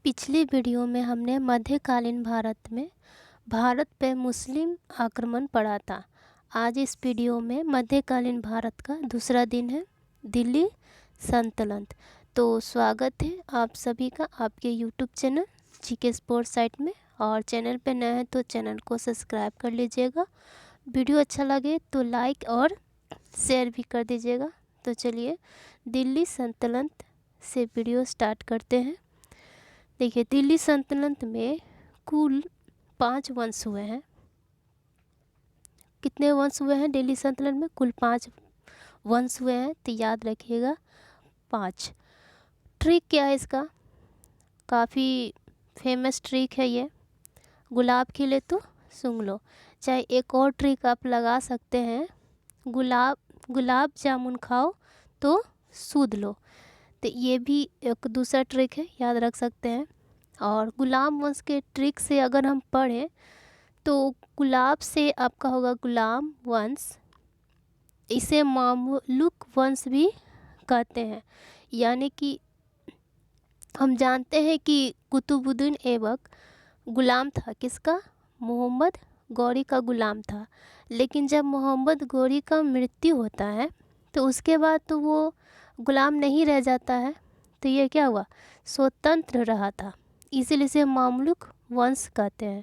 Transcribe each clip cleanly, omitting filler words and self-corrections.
पिछली वीडियो में हमने मध्यकालीन भारत में भारत पे मुस्लिम आक्रमण पड़ा था। आज इस वीडियो में मध्यकालीन भारत का दूसरा दिन है, दिल्ली सल्तनत। तो स्वागत है आप सभी का आपके YouTube channel GK sports site में। और चैनल पे नए हैं तो चैनल को सब्सक्राइब कर लीजिएगा। वीडियो अच्छा लगे तो लाइक और शेयर भी कर दीजिएगा। तो चलिए दिल्ली सल्तनत से वीडियो स्टार्ट करते हैं। देखिए, दिल्ली सल्तनत में कुल 5 वंश हुए हैं। कितने वंश हुए हैं दिल्ली सल्तनत में? कुल 5 वंश हुए हैं। तो याद रखिएगा 5। ट्रिक क्या है इसका? काफ़ी फेमस ट्रिक है ये। गुलाब खिले तो सूंघ लो। चाहे एक और ट्रिक आप लगा सकते हैं, गुलाब जामुन खाओ तो सूद लो। तो ये भी एक दूसरा ट्रिक है, याद रख सकते हैं। और गुलाम वंश के ट्रिक से अगर हम पढ़ें तो गुलाब से आपका होगा गुलाम वंश। इसे मामलुक वंश भी कहते हैं। यानी कि हम जानते हैं कि कुतुबुद्दीन ऐबक गुलाम था किसका? मोहम्मद गौरी का गुलाम था। लेकिन जब मोहम्मद गौरी का मृत्यु होता है तो उसके बाद तो वो गुलाम नहीं रह जाता है। तो ये क्या हुआ? स्वतंत्र रहा था। इसीलिए इसे मामलुक वंश कहते हैं।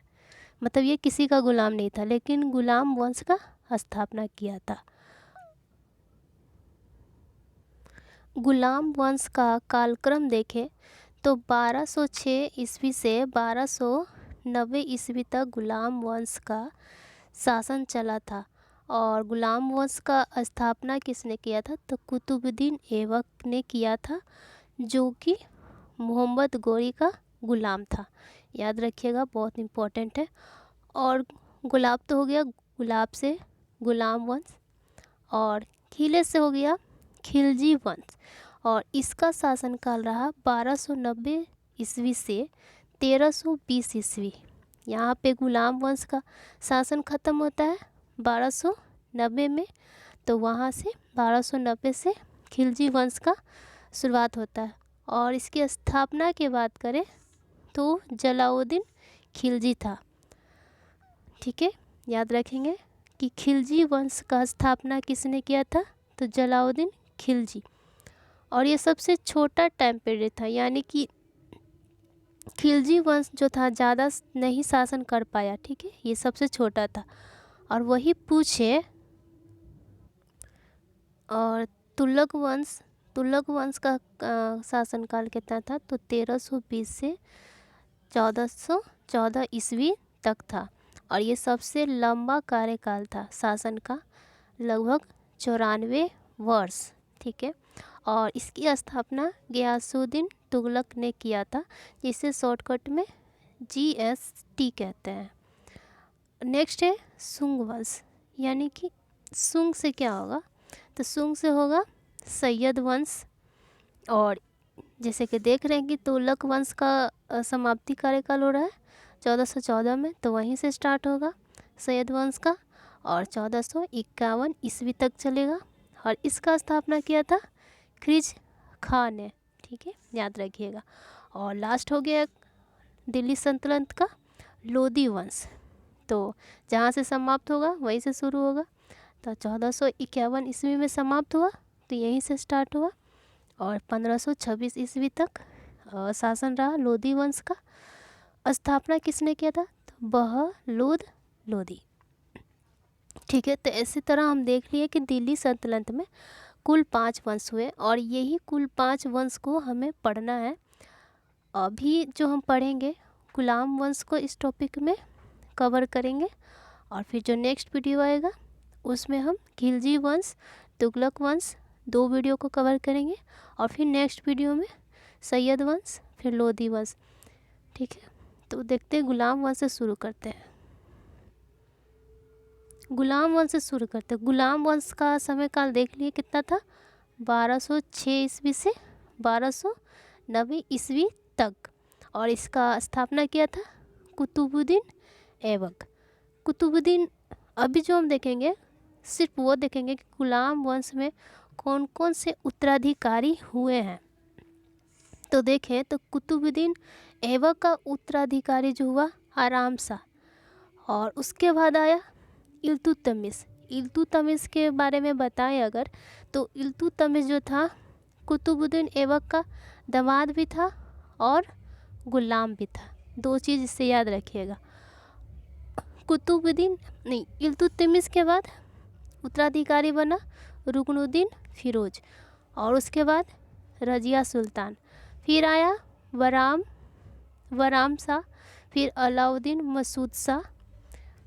मतलब ये किसी का गुलाम नहीं था, लेकिन गुलाम वंश का स्थापना किया था। गुलाम वंश का कालक्रम देखें तो 1206 ईस्वी से 1290 ईस्वी तक गुलाम वंश का शासन चला था। और गुलाम वंश का स्थापना किसने किया था? तो कुतुबुद्दीन ऐबक ने किया था, जो कि मोहम्मद गौरी का गुलाम था। याद रखिएगा, बहुत इम्पोर्टेंट है। और गुलाब तो हो गया, गुलाब से गुलाम वंश। और खिले से हो गया खिलजी वंश। और इसका शासनकाल रहा 1290 ईस्वी से 1320 ईस्वी। यहाँ पे गुलाम वंश का शासन ख़त्म होता है 1290 में। तो वहाँ से 1290 से खिलजी वंश का शुरुआत होता है। और इसकी स्थापना की बात करें तो जलालुद्दीन खिलजी था। ठीक है, याद रखेंगे कि खिलजी वंश का स्थापना किसने किया था? तो जलालुद्दीन खिलजी। और ये सबसे छोटा टाइम पीरियड था। यानी कि खिलजी वंश जो था ज़्यादा नहीं शासन कर पाया। ठीक है, ये सबसे छोटा था। और वही पूछे और तुगलक वंश का शासनकाल कितना था? तो 1320 से 1414 ईस्वी तक था। और ये सबसे लंबा कार्यकाल था शासन का, लगभग 94 वर्ष। ठीक है, और इसकी स्थापना गियासुद्दीन तुगलक ने किया था, जिसे शॉर्टकट में GST कहते हैं। नेक्स्ट है सुंग वंश। यानी कि सुंग से क्या होगा? तो सुंग से होगा सैयद वंश। और जैसे कि देख रहे हैं कि तुगलक वंश का समाप्ति कार्यकाल हो रहा है 1414 में, तो वहीं से स्टार्ट होगा सैयद वंश का। और 1451 ईस्वी तक चलेगा। और इसका स्थापना किया था खिज खान ने। ठीक है, याद रखिएगा। और लास्ट हो गया दिल्ली सल्तनत का लोधी वंश। तो जहाँ से समाप्त होगा वहीं से शुरू होगा। तो 1451 ईस्वी में समाप्त हुआ, तो यहीं से स्टार्ट हुआ। और 1526 ईस्वी तक शासन रहा लोधी वंश का। स्थापना किसने किया था? तो बहलूद लोधी। ठीक है, तो इसी तरह हम देख लिए कि दिल्ली सल्तनत में कुल 5 वंश हुए। और यही कुल 5 वंश को हमें पढ़ना है। अभी जो हम पढ़ेंगे गुलाम वंश को इस टॉपिक में कवर करेंगे। और फिर जो नेक्स्ट वीडियो आएगा उसमें हम खिलजी वंश, तुगलक वंश 2 वीडियो को कवर करेंगे। और फिर नेक्स्ट वीडियो में सैयद वंश, फिर लोधी वंश। ठीक है, तो देखते हैं गुलाम वंश से शुरू करते हैं। गुलाम वंश से शुरू करते हैं। गुलाम वंश का समय काल देख लिए कितना था? 1206 ईस्वी से 1290 ईस्वी तक। और इसका स्थापना किया था कुतुबुद्दीन ऐबक। कुतुबुद्दीन, अभी जो हम देखेंगे सिर्फ वो देखेंगे कि गुलाम वंश में कौन कौन से उत्तराधिकारी हुए हैं। तो देखें तो कुतुबुद्दीन ऐबक का उत्तराधिकारी जो हुआ आराम शाह, और उसके बाद आया इल्तुतमिश। इल्तुतमिश के बारे में बताएं अगर, तो इल्तुतमिश जो था कुतुबुद्दीन ऐबक का दामाद भी था और गुलाम भी था। दो चीज़ इससे याद रखिएगा। कुतुबुद्दीन नहीं, इल्तुतमिश के बाद उत्तराधिकारी बना रुकनुद्दीन फिरोज, और उसके बाद रजिया सुल्तान, फिर आया वराम शाह, फिर अलाउद्दीन मसूद शाह,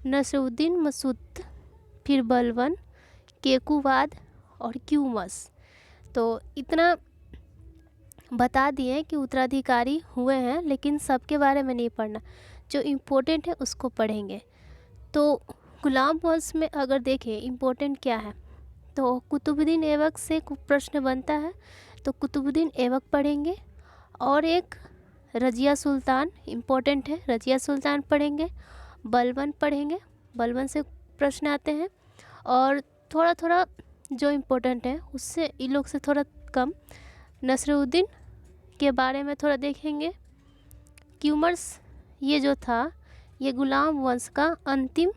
नसरुद्दीन मसूद, फिर बलबन, केकुवाद और क्यूमस। तो इतना बता दिए कि उत्तराधिकारी हुए हैं, लेकिन सबके बारे में नहीं पढ़ना, जो इम्पोर्टेंट है उसको पढ़ेंगे। तो गुलाम वंश में अगर देखें इम्पोर्टेंट क्या है, तो कुतुबुद्दीन ऐबक से प्रश्न बनता है, तो कुतुबुद्दीन ऐबक पढ़ेंगे, और एक रजिया सुल्तान इम्पोर्टेंट है, रजिया सुल्तान पढ़ेंगे, बलबन पढ़ेंगे, बलबन से प्रश्न आते हैं, और थोड़ा थोड़ा जो इम्पोर्टेंट है उससे इन लोग से थोड़ा कम नसरुद्दीन के बारे में थोड़ा देखेंगे। क्यूमर्स ये जो था ये गुलाम वंश का अंतिम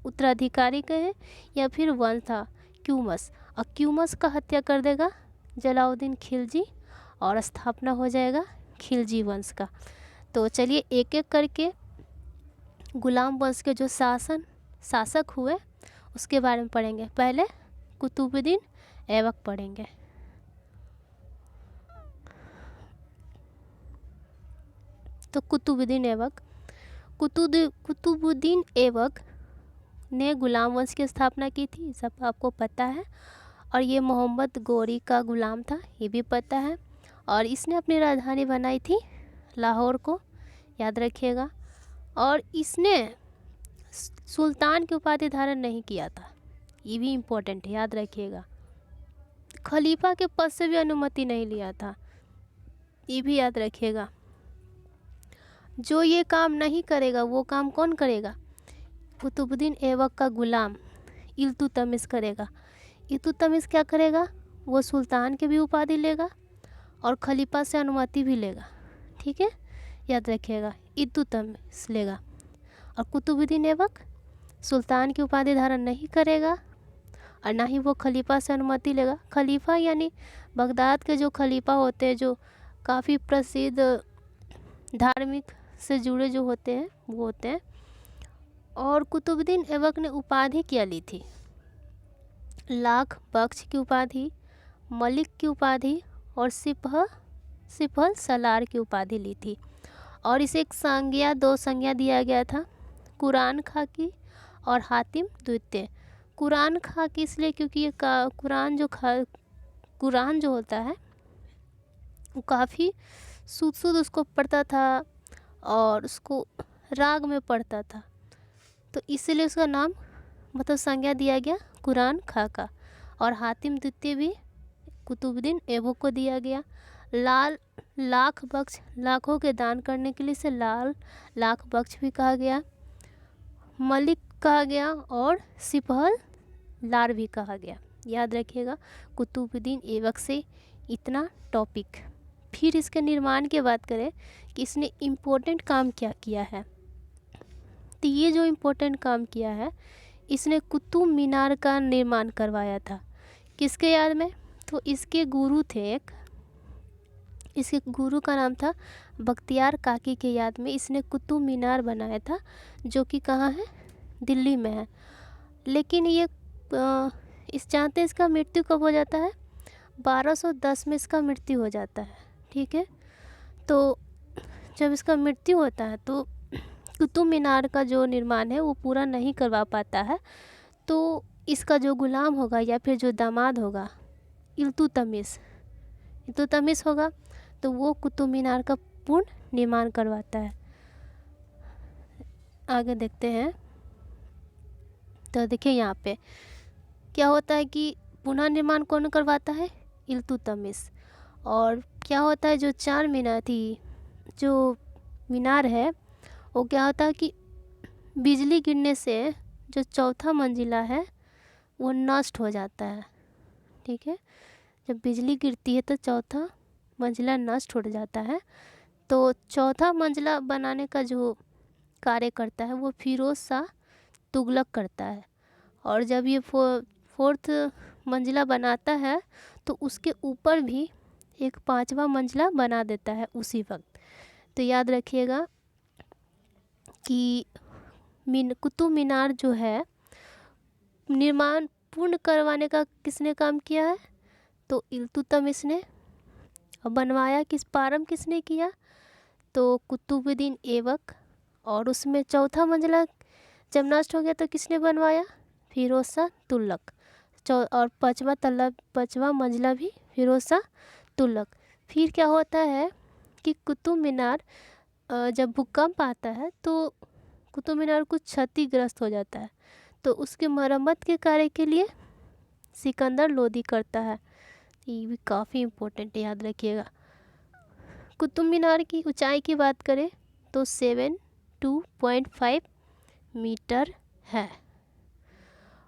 उत्तराधिकारी कहे या फिर वंश था क्यूमस, और क्यूमस का हत्या कर देगा जलाउद्दीन खिलजी, और स्थापना हो जाएगा खिलजी वंश का। तो चलिए एक एक करके गुलाम वंश के जो शासक हुए उसके बारे में पढ़ेंगे। पहले कुतुबुद्दीन ऐबक पढ़ेंगे। तो कुतुबुद्दीन ऐबक ने गुलाम वंश की स्थापना की थी, सब आपको पता है, और ये मोहम्मद गोरी का गुलाम था, ये भी पता है, और इसने अपनी राजधानी बनाई थी लाहौर को, याद रखिएगा। और इसने सुल्तान की उपाधि धारण नहीं किया था, ये भी इम्पोर्टेंट है, याद रखिएगा। खलीफा के पद से भी अनुमति नहीं लिया था, ये भी याद रखिएगा। जो ये काम नहीं करेगा वो काम कौन करेगा? कुतुबुद्दीन ऐबक का गुलाम इल्तुतमिश करेगा। इल्तुतमिश क्या करेगा? वो सुल्तान की भी उपाधि लेगा और खलीफा से अनुमति भी लेगा, ठीक है, याद रखिएगा, इल्तुतमिश लेगा। और कुतुबुद्दीन ऐबक सुल्तान की उपाधि धारण नहीं करेगा और ना ही वो खलीफा से अनुमति लेगा। खलीफा यानी बगदाद के जो खलीफा होते हैं, जो काफ़ी प्रसिद्ध धार्मिक से जुड़े जो होते हैं वो होते हैं। और कुतुबुद्दीन ऐबक ने उपाधि क्या ली थी? लाख बख्श की उपाधि, मलिक की उपाधि और सिपहल सलार की उपाधि ली थी। और इसे एक संज्ञा, दो संज्ञा दिया गया था, कुरान खां की और हातिम द्वितीय। कुरान खां की इसलिए क्योंकि ये कुरान जो होता है वो काफ़ी शुद्ध उसको पढ़ता था और उसको राग में पढ़ता था, तो इसलिए उसका नाम मतलब संज्ञा दिया गया कुरान खां का। और हातिम द्वितीय भी कुतुबुद्दीन ऐबक को दिया गया। लाख बख्श, लाखों के दान करने के लिए इसे लाख बख्श भी कहा गया, मलिक कहा गया और सिपहल लार भी कहा गया। याद रखिएगा कुतुबुद्दीन ऐबक से इतना टॉपिक। फिर इसके निर्माण की बात करें कि इसने इम्पोर्टेंट काम क्या किया है, तो ये जो इम्पोर्टेंट काम किया है, इसने कुतुब मीनार का निर्माण करवाया था। किसके याद में? तो इसके गुरु थे एक, इसके गुरु का नाम था बख्तियार काकी के याद में इसने कुतुब मीनार बनाया था, जो कि कहाँ है? दिल्ली में है। लेकिन ये इस जानते हैं इसका मृत्यु कब हो जाता है? 1210 में इसका मृत्यु हो जाता है, ठीक है। तो जब इसका मृत्यु होता है तो कुतुब मीनार का जो निर्माण है वो पूरा नहीं करवा पाता है। तो इसका जो गुलाम होगा या फिर जो दामाद होगा इल्तुतमिश होगा, तो वो कुतुब मीनार का पूर्ण निर्माण करवाता है। आगे देखते हैं। तो देखिए यहाँ पे क्या होता है कि पुनः निर्माण कौन करवाता है? इल्तुतमिश। और क्या होता है, जो चार मीनार थी, जो मीनार है वो क्या होता है कि बिजली गिरने से जो चौथा मंजिला है वो नष्ट हो जाता है, ठीक है। जब बिजली गिरती है तो चौथा मंजिला नष्ट हो जाता है, तो चौथा मंजिला बनाने का जो कार्य करता है वो फिरोज़ शाह तुगलक करता है। और जब ये फोर्थ मंजिला बनाता है तो उसके ऊपर भी एक पांचवा मंजिला बना देता है उसी वक्त। तो याद रखिएगा कि कुतुब मीनार जो है निर्माण पूर्ण करवाने का किसने काम किया है, तो इल्तुतमिश ने। और बनवाया प्रारंभ किसने किया, तो कुतुबुद्दीन ऐबक। और उसमें चौथा मंजिला जब नष्ट हो गया तो किसने बनवाया, फिरोज़ शाह तुगलक। और पाँचवा मंजिला भी फिरोज़ शाह तुगलक। फिर क्या होता है कि कुतुब मीनार जब भूकंप आता है तो कुतुब मीनार कुछ क्षतिग्रस्त हो जाता है, तो उसके मरम्मत के कार्य के लिए सिकंदर लोदी करता है। ये भी काफ़ी इम्पोर्टेंट है, याद रखिएगा। कुतुब मीनार की ऊंचाई की बात करें तो 72.5 मीटर है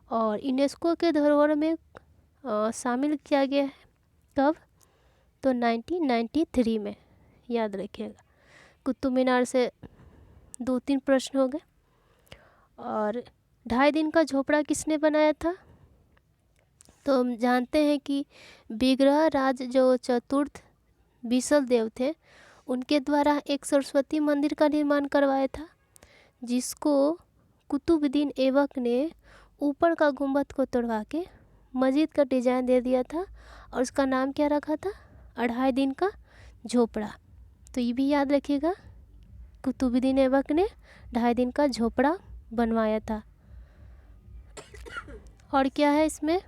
और यूनेस्को के धरोहर में शामिल किया गया है। कब, तो 1993 में। याद रखिएगा। कुतुब मीनार से 2-3 प्रश्न हो गए। और 2.5 दिन का झोपड़ा किसने बनाया था, तो हम जानते हैं कि विग्रह राज जो चतुर्थ बिसल देव थे उनके द्वारा एक सरस्वती मंदिर का निर्माण करवाया था, जिसको कुतुबुद्दीन ऐबक ने ऊपर का गुंबद को तोड़वा के मस्जिद का डिज़ाइन दे दिया था और उसका नाम क्या रखा था, 2.5 दिन का झोपड़ा। तो ये भी याद रखिएगा, कुतुबुद्दीन ऐबक ने 2.5 दिन का झोपड़ा बनवाया था। और क्या है इसमें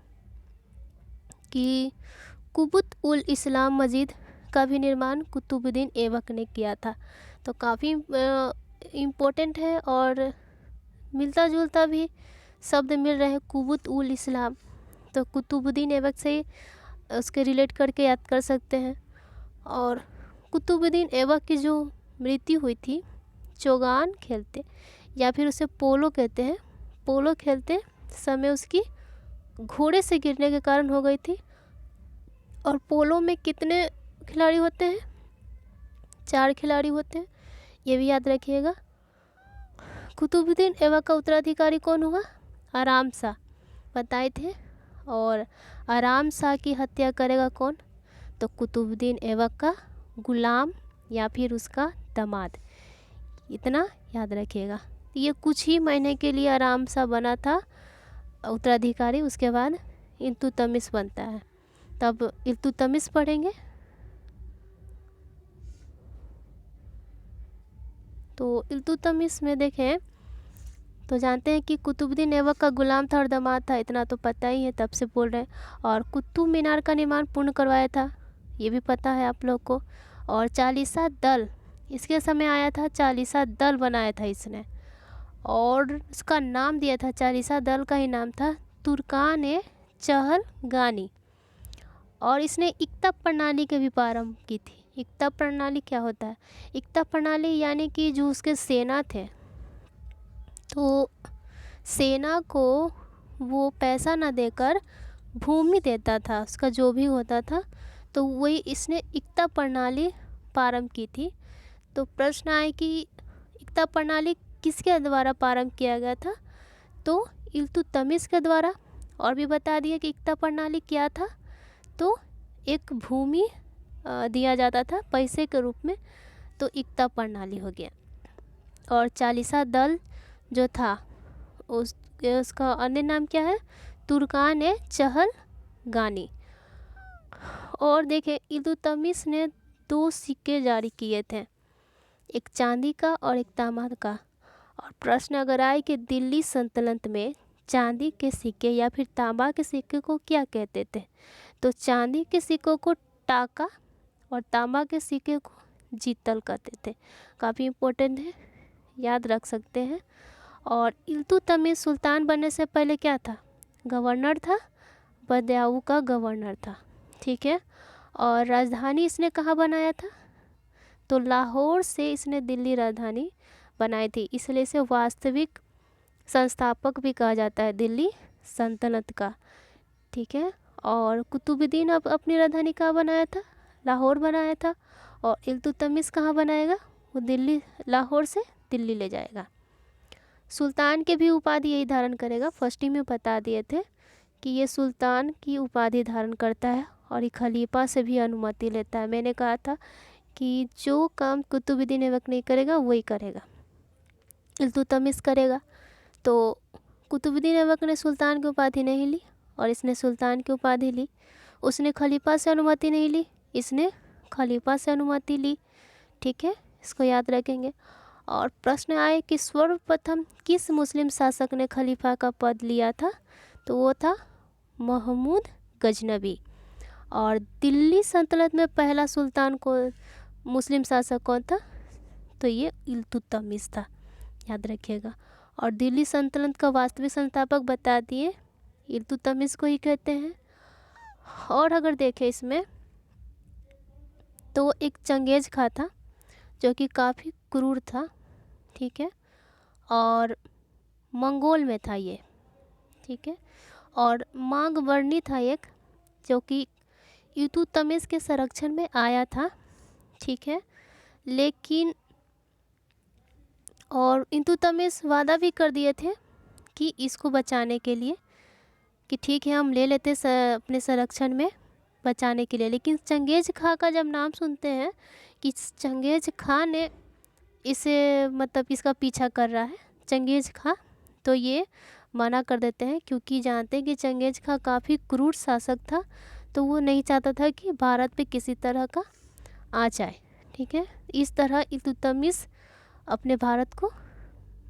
कि कुबुत उल इस्लाम मस्जिद का भी निर्माण कुतुबुद्दीन ऐबक ने किया था। तो काफ़ी इम्पोर्टेंट है और मिलता जुलता भी शब्द मिल रहे हैं, कुबुत उल इस्लाम। तो कुतुबुद्दीन ऐबक से ही उसके रिलेट करके याद कर सकते हैं। और कुतुबुद्दीन ऐबक की जो मृत्यु हुई थी चौगान खेलते या फिर उसे पोलो कहते हैं, पोलो खेलते समय उसकी घोड़े से गिरने के कारण हो गई थी। और पोलो में कितने खिलाड़ी होते हैं, 4 खिलाड़ी होते हैं, ये भी याद रखिएगा। कुतुबुद्दीन ऐबक का उत्तराधिकारी कौन हुआ, आराम शाह, बताए थे। और आराम शाह की हत्या करेगा कौन, तो कुतुबुद्दीन ऐबक का गुलाम या फिर उसका दामाद। इतना याद रखिएगा। ये कुछ ही महीने के लिए आराम शाह बना था उत्तराधिकारी, उसके बाद इल्तुतमिश बनता है। तब इल्तुतमिश पढ़ेंगे। तो इल्तुतमिश में देखें तो जानते हैं कि कुतुबुद्दीन ऐबक का गुलाम था और दामाद था, इतना तो पता ही है, तब से बोल रहे हैं। और कुतुब मीनार का निर्माण पूर्ण करवाया था, ये भी पता है आप लोग को। और चालीसा दल इसके समय आया था, चालीसा दल बनाया था इसने और उसका नाम दिया था, चालीसा दल का ही नाम था तुर्कान चहलगानी। और इसने इक्ता प्रणाली के भी प्रारंभ की थी। इक्ता प्रणाली क्या होता है, इक्ता प्रणाली यानी कि जो उसके सेना थे तो सेना को वो पैसा ना देकर भूमि देता था, उसका जो भी होता था, तो वही इसने इक्ता प्रणाली प्रारंभ की थी। तो प्रश्न आए कि इक्ता प्रणाली किसके द्वारा प्रारंभ किया गया था, तो इल्तुतमिश के द्वारा। और भी बता दिया कि इक्ता प्रणाली क्या था, तो एक भूमि दिया जाता था पैसे के रूप में, तो इक्ता प्रणाली हो गया। और चालीसा दल जो था उसका अन्य नाम क्या है, तुर्कान चहलगानी। और देखें इल्तुतमिश ने 2 सिक्के जारी किए थे, एक चांदी का और एक तांबा का। और प्रश्न अगर आए कि दिल्ली सल्तनत में चांदी के सिक्के या फिर तांबा के सिक्के को क्या कहते थे, तो चांदी के सिक्कों को टाका और तांबा के सिक्के को जीतल कहते थे। काफ़ी इम्पोर्टेंट है, याद रख सकते हैं। और इल्तुतमिश सुल्तान बनने से पहले क्या था, गवर्नर था, बदायूं का गवर्नर था, ठीक है। और राजधानी इसने कहाँ बनाया था, तो लाहौर से इसने दिल्ली राजधानी बनाई थी, इसलिए इसे वास्तविक संस्थापक भी कहा जाता है दिल्ली सल्तनत का, ठीक है। और कुतुबुद्दीन अब अपनी राजधानी कहाँ बनाया था, लाहौर बनाया था, और इल्तुतमिश कहाँ बनाएगा, वो दिल्ली, लाहौर से दिल्ली ले जाएगा। सुल्तान के भी उपाधि यही धारण करेगा। फर्स्ट ही में बता दिए थे कि ये सुल्तान की उपाधि धारण करता है और ये खलीफा से भी अनुमति लेता है। मैंने कहा था कि जो काम कुतुबुद्दीन ऐबक नहीं करेगा वही करेगा, इल्तुतमिश करेगा। तो कुतुबुद्दीन ऐबक ने सुल्तान की उपाधि नहीं ली और इसने सुल्तान की उपाधि ली। उसने खलीफा से अनुमति नहीं ली, इसने खलीफा से अनुमति ली। ठीक है, इसको याद रखेंगे। और प्रश्न आए कि सर्वप्रथम किस मुस्लिम शासक ने खलीफा का पद लिया था, तो वो था महमूद गजनबी। और दिल्ली सल्तनत में पहला सुल्तान को मुस्लिम शासक कौन था, तो ये इल्तुतमिश था, याद रखिएगा। और दिल्ली सल्तनत का वास्तविक संस्थापक बता दिए, इल्तुतमिश को ही कहते हैं। और अगर देखें इसमें तो एक चंगेज खां था जो कि काफ़ी क्रूर था, ठीक है, और मंगोल में था ये, ठीक है। और मांग बर्नी था एक, जो कि इल्तुतमिश के संरक्षण में आया था, ठीक है। लेकिन और इल्तुतमिश वादा भी कर दिए थे कि इसको बचाने के लिए कि ठीक है हम ले लेते अपने संरक्षण में बचाने के लिए। लेकिन चंगेज खां का जब नाम सुनते हैं कि चंगेज खां ने इसे मतलब इसका पीछा कर रहा है चंगेज खां, तो ये मना कर देते हैं, क्योंकि जानते हैं कि चंगेज खां काफ़ी क्रूर शासक था, तो वो नहीं चाहता था कि भारत पे किसी तरह का आ जाए, ठीक है। इस तरह इल्तुतमिश अपने भारत को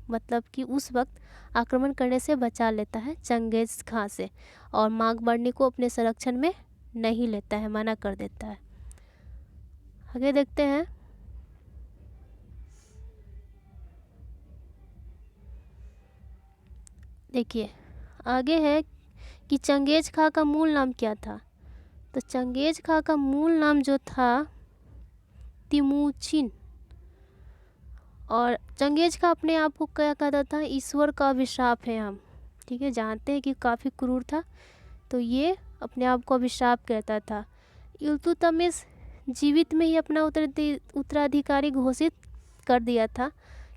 मतलब कि उस वक्त आक्रमण करने से बचा लेता है चंगेज खां से, और मांग बर्नी को अपने संरक्षण में नहीं लेता है, मना कर देता है। आगे देखते हैं। देखिए आगे है कि चंगेज खां का मूल नाम क्या था। तो चंगेज खां का मूल नाम जो था तिमुचिन। और चंगेज खां अपने आप को क्या कहता था, ईश्वर का अभिशाप है हम, ठीक है। जानते हैं कि काफ़ी क्रूर था, तो ये अपने आप को अभिशाप कहता था। इल्तुतमिश जीवित में ही अपना उत्तराधिकारी घोषित कर दिया था,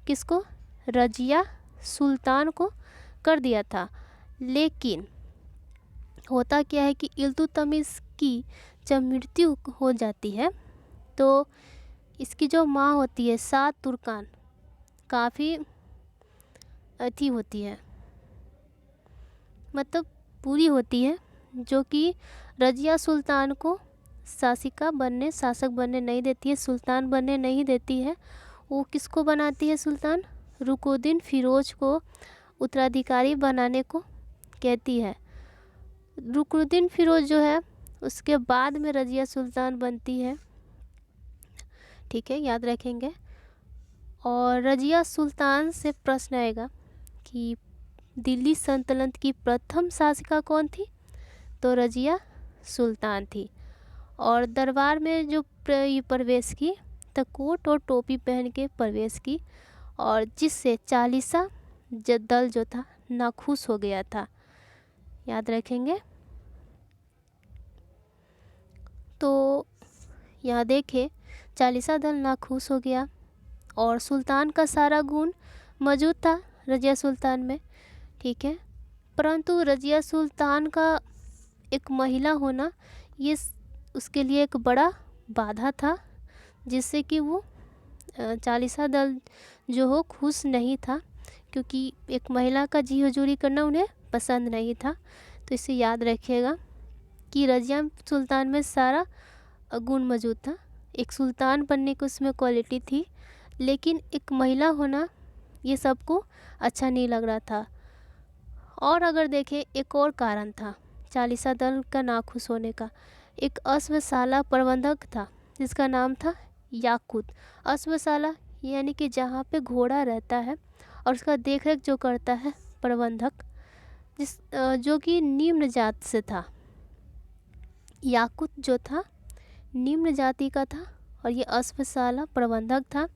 किसको, रजिया सुल्तान को कर दिया था। लेकिन होता क्या है कि इल्तुतमिश की जब मृत्यु हो जाती है तो इसकी जो माँ होती है सात तुर्कान काफ़ी अथी होती है, मतलब पूरी होती है, जो कि रजिया सुल्तान को शासक बनने नहीं देती है, सुल्तान बनने नहीं देती है। वो किसको बनाती है, सुल्तान रुकुनुद्दीन फिरोज को उत्तराधिकारी बनाने को कहती है। रुकुनुद्दीन फिरोज जो है उसके बाद में रजिया सुल्तान बनती है, ठीक है, याद रखेंगे। और रजिया सुल्तान से प्रश्न आएगा कि दिल्ली सल्तनत की प्रथम शासिका कौन थी, तो रजिया सुल्तान थी। और दरबार में जो प्रवेश की तो कोट और टोपी पहन के प्रवेश की, और जिससे चालीसा दल जो था नाखुश हो गया था, याद रखेंगे। तो यहाँ देखें चालीसा दल नाखुश हो गया, और सुल्तान का सारा गुण मौजूद था रजिया सुल्तान में, ठीक है। परंतु रजिया सुल्तान का एक महिला होना ये उसके लिए एक बड़ा बाधा था, जिससे कि वो चालीसा दल जो हो खुश नहीं था, क्योंकि एक महिला का जी हजूरी करना उन्हें पसंद नहीं था। तो इसे याद रखिएगा कि रजिया सुल्तान में सारा गुण मौजूद था, एक सुल्तान बनने की उसमें क्वालिटी थी, लेकिन एक महिला होना ये सबको अच्छा नहीं लग रहा था। और अगर देखें एक और कारण था चालीसा दल का नाखुश होने का, एक अश्वशाला प्रबंधक था जिसका नाम था याकूत। अश्वशाला यानी कि जहाँ पे घोड़ा रहता है और उसका देखरेख जो करता है प्रबंधक, जो कि निम्न जात से था। याकूत जो था निम्न जाति का था और ये अश्वशाला प्रबंधक था,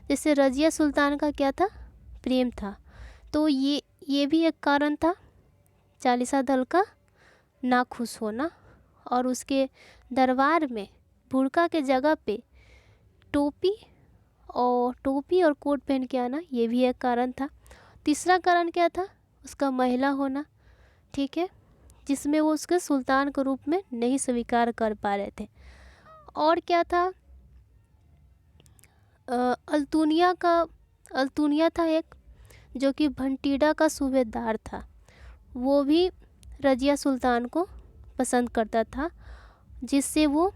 जिससे रजिया सुल्तान का क्या था, प्रेम था। तो ये भी एक कारण था चालीसा दल का नाखुश होना। और उसके दरबार में बुर्का के जगह पे टोपी और कोट पहन के आना, ये भी एक कारण था। तीसरा कारण क्या था? उसका महिला होना, ठीक है, जिसमें वो उसके सुल्तान के रूप में नहीं स्वीकार कर पा रहे थे। और क्या था? अल्तुनिया था एक, जो कि भंटीडा का सूबेदार था। वो भी रजिया सुल्तान को पसंद करता था, जिससे वो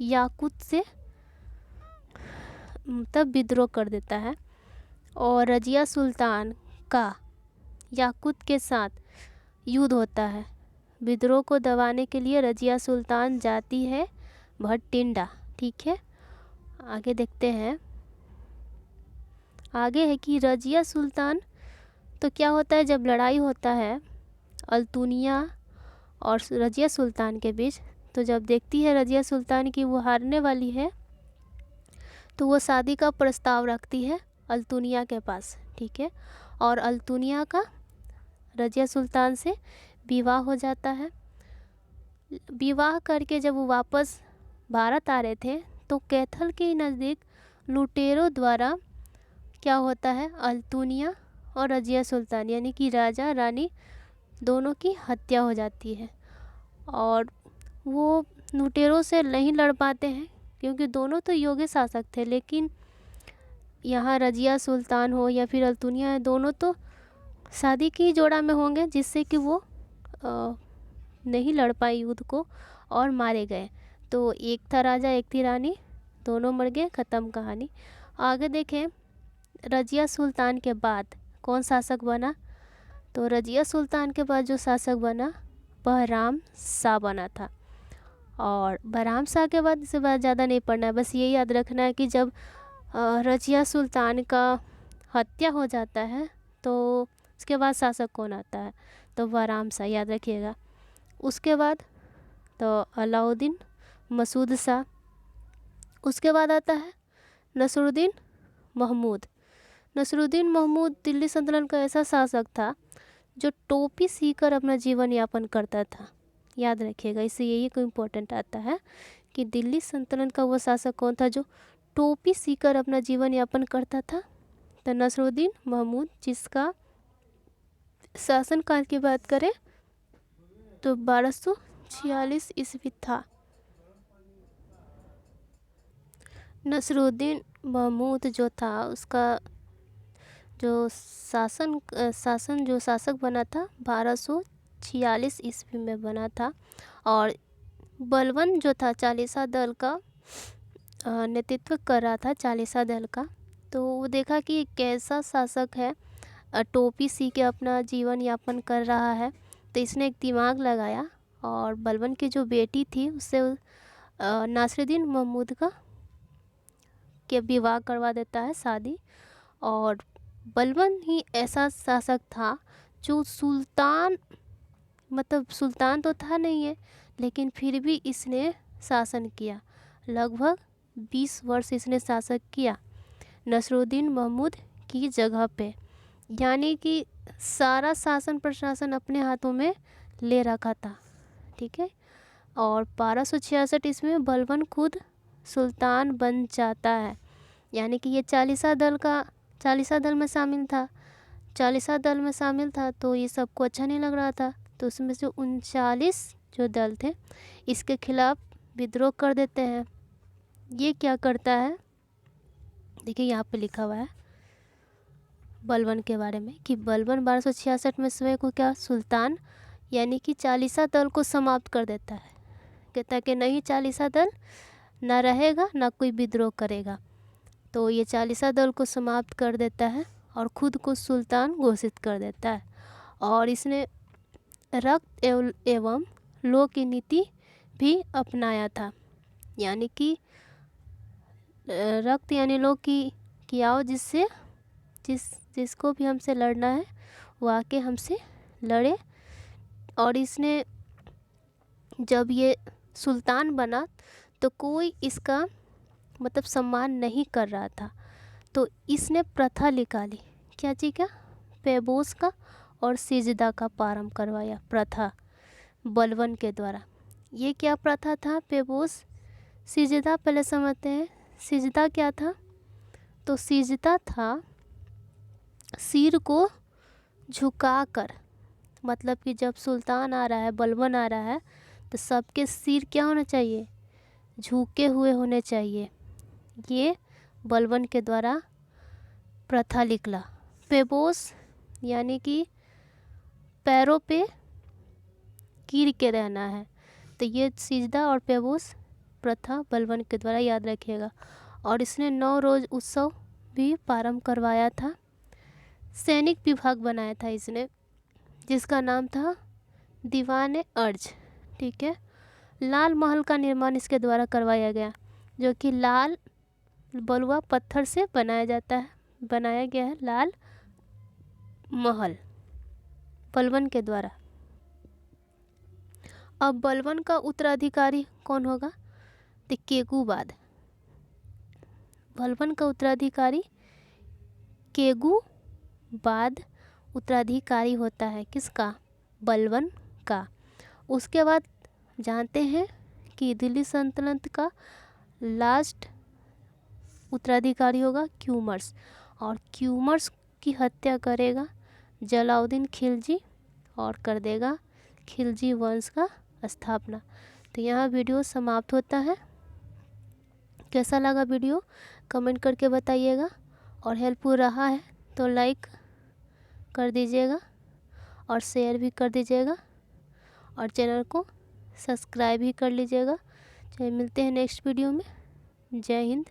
याकूत से तब विद्रोह कर देता है। और रजिया सुल्तान का याकूत के साथ युद्ध होता है। विद्रोह को दबाने के लिए रजिया सुल्तान जाती है भटिंडा, ठीक है। आगे देखते हैं। आगे है कि रजिया सुल्तान, तो क्या होता है जब लड़ाई होता है अल्तुनिया और रजिया सुल्तान के बीच, तो जब देखती है रजिया सुल्तान की वो हारने वाली है, तो वो शादी का प्रस्ताव रखती है अल्तुनिया के पास, ठीक है। और अल्तुनिया का रजिया सुल्तान से विवाह हो जाता है। विवाह करके जब वो वापस भारत आ रहे थे, तो कैथल के नज़दीक लुटेरों द्वारा क्या होता है, अल्तुनिया और रजिया सुल्तान यानी कि राजा रानी दोनों की हत्या हो जाती है। और वो लुटेरों से नहीं लड़ पाते हैं, क्योंकि दोनों तो योग्य शासक थे, लेकिन यहाँ रजिया सुल्तान हो या फिर अल्तुनिया है, दोनों तो शादी की जोड़ा में होंगे, जिससे कि वो नहीं लड़ पाए युद्ध को और मारे गए। तो एक था राजा एक थी रानी, दोनों मर गए, ख़त्म कहानी। आगे देखें, रजिया सुल्तान के बाद कौन शासक बना? तो रजिया सुल्तान के बाद जो शासक बना वह राम शाह बना था। और बहराम शाह के बाद इससे बाद ज़्यादा नहीं पढ़ना है, बस ये याद रखना है कि जब रजिया सुल्तान का हत्या हो जाता है तो उसके बाद शासक कौन आता है? तो बहराम शाह, याद रखिएगा। उसके बाद तो अलाउद्दीन मसूद शाह। उसके बाद आता है नसरुद्दीन महमूद। नसरुद्दीन महमूद दिल्ली सल्तनत का ऐसा शासक था जो टोपी सीकर अपना जीवन यापन करता था, याद रखिएगा। इससे यही को इम्पोर्टेंट आता है कि दिल्ली सल्तनत का वो शासक कौन था जो टोपी सीकर अपना जीवन यापन करता था? तो नसरुद्दीन महमूद, जिसका शासनकाल की बात करें तो 1246 ईस्वी था। नसरुद्दीन महमूद जो था, उसका जो शासक बना था 1246 ईस्वी में बना था। और बलबन जो था चालीसा दल का नेतृत्व कर रहा था, चालीसा दल का। तो वो देखा कि कैसा शासक है, टोपी सी के अपना जीवन यापन कर रहा है, तो इसने एक दिमाग लगाया और बलबन की जो बेटी थी उससे नासिरुद्दीन महमूद का के विवाह करवा देता है, शादी। और बलबन ही ऐसा शासक था जो सुल्तान, मतलब सुल्तान तो था नहीं है, लेकिन फिर भी इसने शासन किया। लगभग 20 वर्ष इसने शासक किया नसरुद्दीन महमूद की जगह पे, यानी कि सारा शासन प्रशासन अपने हाथों में ले रखा था, ठीक है। और 1266 ईस्वी में बलबन खुद सुल्तान बन जाता है, यानी कि ये चालीसा दल में शामिल था। चालीसा दल में शामिल था तो ये सबको अच्छा नहीं लग रहा था, तो उसमें से 39 जो दल थे इसके खिलाफ विद्रोह कर देते हैं। ये क्या करता है, देखिए यहाँ पे लिखा हुआ है बलबन के बारे में कि बलबन 1266 में स्वयं को क्या सुल्तान यानी कि चालीसा दल को समाप्त कर देता है। कहता है कि नहीं, चालीसा दल ना रहेगा ना कोई विद्रोह करेगा। तो ये चालीसा दल को समाप्त कर देता है और ख़ुद को सुल्तान घोषित कर देता है। और इसने रक्त एवं लौ की नीति भी अपनाया था, यानी कि रक्त यानी लौ की आओ, जिसको भी हमसे लड़ना है वो आके हमसे लड़े। और इसने जब ये सुल्तान बना तो कोई इसका मतलब सम्मान नहीं कर रहा था, तो इसने प्रथा निकाली, क्या चीज़ का? पैबोस का और सिजदा का प्रारंभ करवाया, प्रथा बलबन के द्वारा। ये क्या प्रथा था? पैबोस सिजदा पहले समझते हैं। सिजदा क्या था? तो सिजदा था सिर को झुकाकर, मतलब कि जब सुल्तान आ रहा है, बलबन आ रहा है, तो सबके सिर क्या होना चाहिए? झुके हुए होने चाहिए। ये बलबन के द्वारा प्रथा निकला। पेबोस यानी कि पैरों पे गिर के रहना है। तो ये सिजदा और पेबोस प्रथा बलबन के द्वारा याद रखिएगा। और इसने 9 रोज़ उत्सव भी प्रारंभ करवाया था। सैनिक विभाग बनाया था इसने, जिसका नाम था दीवान अर्ज। ठीक है। लाल महल का निर्माण इसके द्वारा करवाया गया, जो कि लाल बलुआ पत्थर से बनाया गया है लाल महल बलबन के द्वारा। अब बलबन का उत्तराधिकारी कौन होगा? तो केगूबाद। बलबन का उत्तराधिकारी केगूबाद उत्तराधिकारी होता है। किसका? बलबन का। उसके बाद जानते हैं कि दिल्ली सल्तनत का लास्ट उत्तराधिकारी होगा क्यूमर्स, और क्यूमर्स की हत्या करेगा जलाउद्दीन खिलजी और कर देगा खिलजी वंश का स्थापना। तो यहाँ वीडियो समाप्त होता है। कैसा लगा वीडियो कमेंट करके बताइएगा, और हेल्पफुल रहा है तो लाइक कर दीजिएगा और शेयर भी कर दीजिएगा, और चैनल को सब्सक्राइब भी कर लीजिएगा। चलिए मिलते हैं नेक्स्ट वीडियो में। जय हिंद।